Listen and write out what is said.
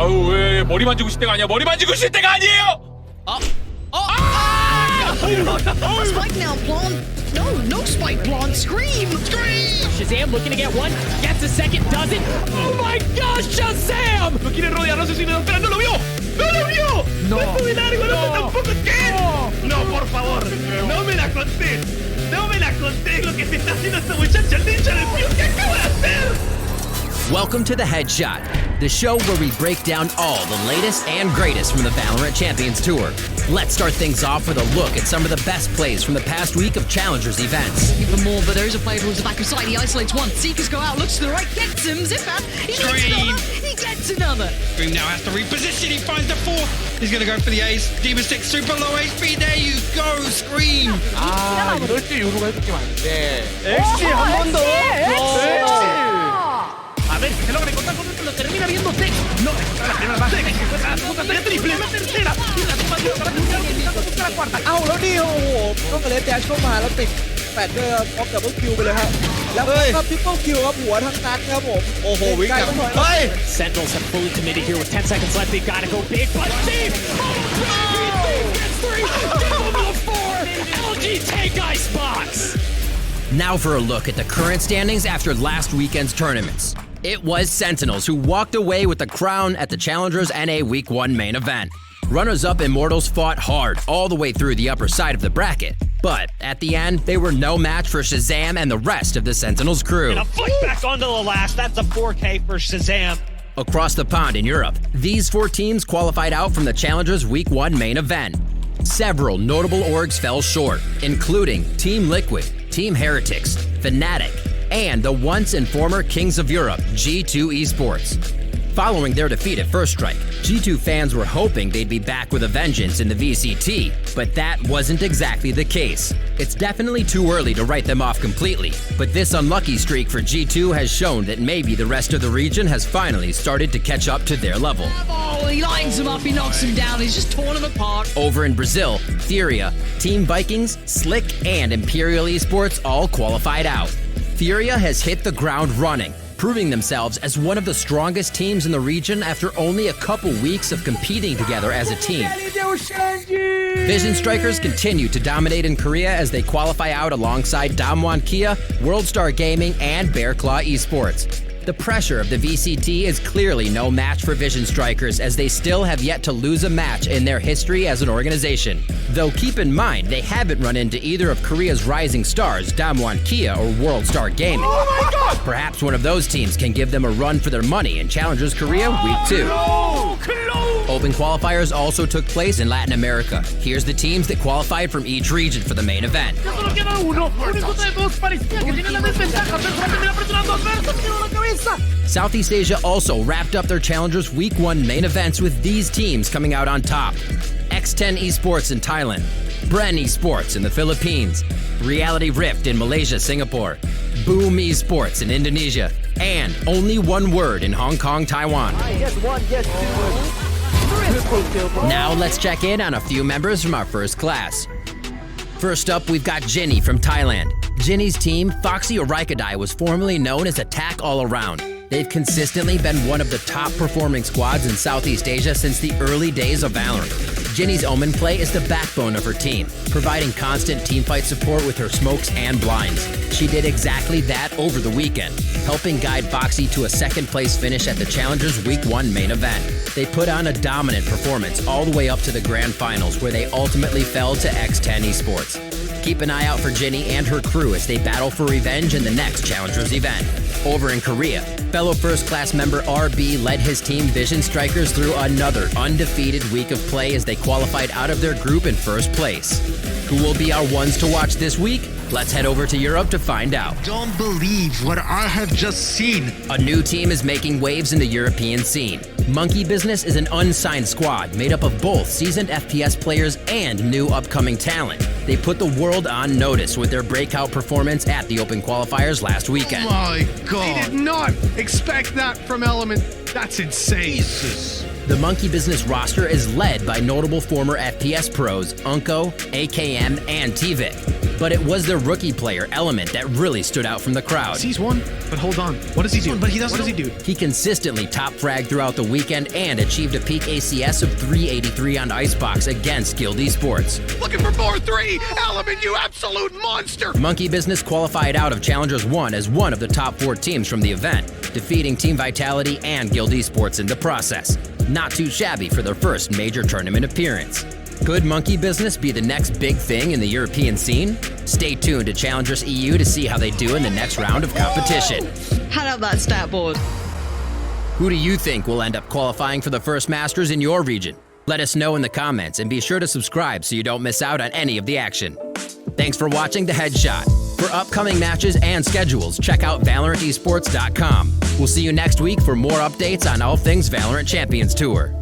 아유 왜 머리 만지고 있을 때가 아니야. 머리 만지고 있을 때가 아니에요. Spike now, blonde. No spike, blonde. Scream. Shazam looking to get one, gets a second, doesn't. Oh my gosh, Shazam! Lo quiere rodear, no sé si lo espera, no lo vio. No lo vio. No. Es muy largo, no sé tampoco qué. No, por favor, no me la contés. No me la contés lo que te está haciendo esta muchacha. El ninja del frío que acaba de hacer. Welcome to The Headshot, the show where we break down all the latest and greatest from the Valorant Champions Tour. Let's start things off with a look at some of the best plays from the past week of Challengers events. Even more, but there is a player towards the back of side. He isolates one. Seekers go out, looks to the right, gets him. Zipper, he gets another. He gets another. Scream now has to reposition. He finds the fourth. He's going to go for the ace. Demon Stick, super low HP. There you go, Scream. 아, 이럴 때 요루가 해줄게 많은데. 엑시 한 번 더. A ver si se logra encontrar con esto, lo termina viendo Tex. No, la primera base, encuentra la segunda triple, la tercera. Y la toma de otra busca la cuarta. เอาแล้วนี่โอ้โหต้องเลสแดชเข้ามาแล้วติดแปดเดอร์ออฟดับเบิลคิวไปเลยครับแล้วก็ทริปเปิลคิวครับหัวทั้งนั้นครับผมโอ้โหวิ่งกลับเฮ้ย Sentinels have fully committed here with 10 seconds left. They've got to go big, but Steve! Oh, gets three! Give him a four! LG take icebox! Now for a look at the current standings after last weekend's tournaments. It was Sentinels who walked away with the crown at the Challengers NA Week 1 main event. Runners-up Immortals fought hard all the way through the upper side of the bracket, but at the end, they were no match for Shazam and the rest of the Sentinels crew. And a flick back onto the last. That's a 4K for Shazam. Across the pond in Europe, these 4 teams qualified out from the Challengers Week 1 main event. Several notable orgs fell short, including Team Liquid, Team Heretics, Fnatic, and the once and former Kings of Europe, G2 Esports. Following their defeat at First Strike, G2 fans were hoping they'd be back with a vengeance in the VCT, but that wasn't exactly the case. It's definitely too early to write them off completely, but this unlucky streak for G2 has shown that maybe the rest of the region has finally started to catch up to their level. Oh, he lines him up, he knocks him down, he's just torn him apart. Over in Brazil, Furia, Team Vikings, Slick, and Imperial Esports all qualified out. Furia has hit the ground running, proving themselves as one of the strongest teams in the region after only a couple weeks of competing together as a team. Vision Strikers continue to dominate in Korea as they qualify out alongside Damwon Kia, Worldstar Gaming, and Bear Claw Esports. The pressure of the VCT is clearly no match for Vision Strikers as they still have yet to lose a match in their history as an organization. Though keep in mind, they haven't run into either of Korea's rising stars, Damwon Kia or Worldstar Gaming. Oh my God! Perhaps one of those teams can give them a run for their money in Challengers Korea Week 2. Open qualifiers also took place in Latin America. Here's the teams that qualified from each region for the main event. Southeast Asia also wrapped up their Challengers Week 1 main events with these teams coming out on top. X10 Esports in Thailand, Bren Esports in the Philippines, Reality Rift in Malaysia, Singapore, Boom Esports in Indonesia, and Only One Word in Hong Kong, Taiwan. Now let's check in on a few members from our first class. First up, we've got JinNy from Thailand. JinNy's team, Foxy Araikordai, was formerly known as Attack All Around. They've consistently been one of the top performing squads in Southeast Asia since the early days of Valorant. JinNy's Omen play is the backbone of her team, providing constant teamfight support with her smokes and blinds. She did exactly that over the weekend, helping guide Foxy to a second place finish at the Challengers Week 1 main event. They put on a dominant performance all the way up to the grand finals where they ultimately fell to X10 Esports. Keep an eye out for JinNy and her crew as they battle for revenge in the next Challengers event. Over in Korea, fellow first-class member RB led his team Vision Strikers through another undefeated week of play as they qualified out of their group in first place. Who will be our ones to watch this week? Let's head over to Europe to find out. Don't believe what I have just seen. A new team is making waves in the European scene. Monkey Business is an unsigned squad made up of both seasoned FPS players and new upcoming talent. They put the world on notice with their breakout performance at the Open Qualifiers last weekend. My God. I did not expect that from Element. That's insane. Jesus. The Monkey Business roster is led by notable former FPS pros Unko, AKM, and Tvik. But it was their rookie player, Element, that really stood out from the crowd. Sees one, but hold on. What does he do? But he doesn't What does he do? He consistently top fragged throughout the weekend and achieved a peak ACS of 383 on Icebox against Guild Esports. Looking for 4-3! Element, you absolute monster! Monkey Business qualified out of Challengers 1 as one of the top 4 teams from the event, defeating Team Vitality and Guild Esports in the process. Not too shabby for their first major tournament appearance. Could Monkey Business be the next big thing in the European scene? Stay tuned to Challengers EU to see how they do in the next round of competition. Had up that stat board. Who do you think will end up qualifying for the first Masters in your region? Let us know in the comments and be sure to subscribe so you don't miss out on any of the action. Thanks for watching The Headshot. For upcoming matches and schedules, check out ValorantEsports.com. We'll see you next week for more updates on all things Valorant Champions Tour.